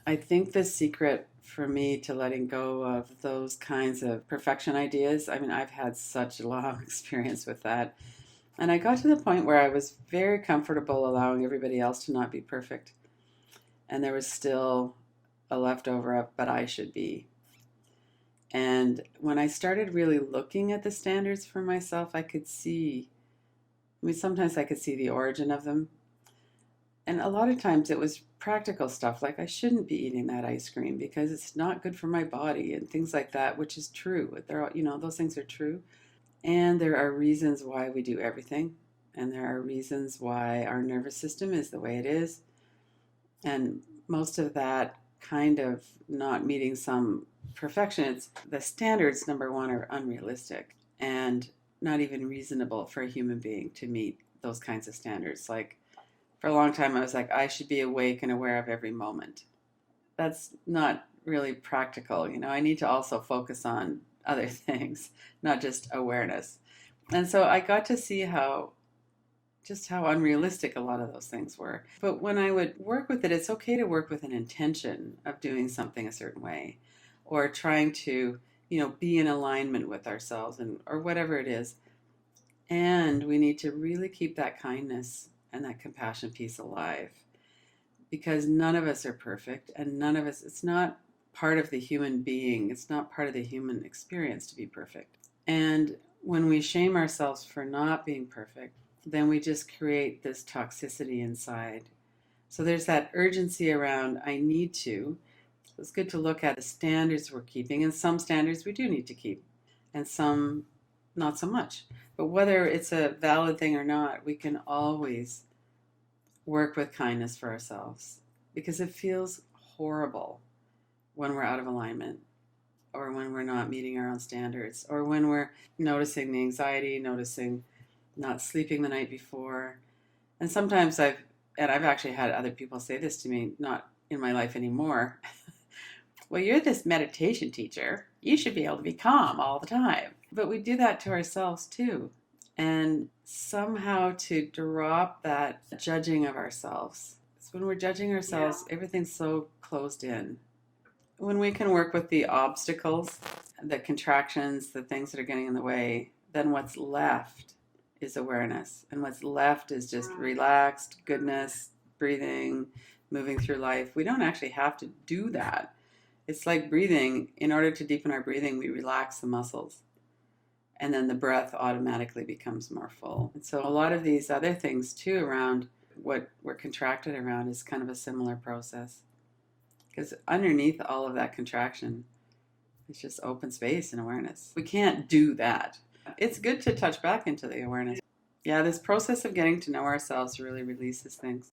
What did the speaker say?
I think the secret for me to letting go of those kinds of perfection ideas, I mean, I've had such a long experience with that. And I got to the point where I was very comfortable allowing everybody else to not be perfect. And there was still a leftover of, but I should be. And when I started really looking at the standards for myself, I could see, I mean, sometimes I could see the origin of them. And a lot of times it was practical stuff like I shouldn't be eating that ice cream because it's not good for my body and things like that, which is true. They're all, those things are true. And there are reasons why we do everything. And there are reasons why our nervous system is the way it is. And most of that kind of not meeting some perfection, it's the standards, number one, are unrealistic and not even reasonable for a human being to meet those kinds of standards. Like for a long time, I was like, I should be awake and aware of every moment. That's not really practical. I need to also focus on other things, not just awareness. And so I got to see how unrealistic a lot of those things were. But when I would work with it, it's okay to work with an intention of doing something a certain way or trying to, be in alignment with ourselves and or whatever it is. And we need to really keep that kindness and that compassion piece alive because none of us are perfect and none of us, it's not part of the human being, it's not part of the human experience to be perfect. And when we shame ourselves for not being perfect, then we just create this toxicity inside. So there's that urgency around, I need to. It's good to look at the standards we're keeping, and some standards we do need to keep, and some not so much. But whether it's a valid thing or not, we can always work with kindness for ourselves because it feels horrible when we're out of alignment or when we're not meeting our own standards or when we're noticing the anxiety, noticing not sleeping the night before. And sometimes I've actually had other people say this to me, not in my life anymore. Well, you're this meditation teacher. You should be able to be calm all the time. But we do that to ourselves too. And somehow to drop that judging of ourselves. It's when we're judging ourselves, everything's so closed in. When we can work with the obstacles, the contractions, the things that are getting in the way, then what's left is awareness. And what's left is just relaxed goodness, breathing, moving through life. We don't actually have to do that. It's like breathing. In order to deepen our breathing, we relax the muscles. And then the breath automatically becomes more full. And so a lot of these other things too around what we're contracted around is kind of a similar process. Because underneath all of that contraction, it's just open space and awareness. We can't do that. It's good to touch back into the awareness. Yeah, this process of getting to know ourselves really releases things.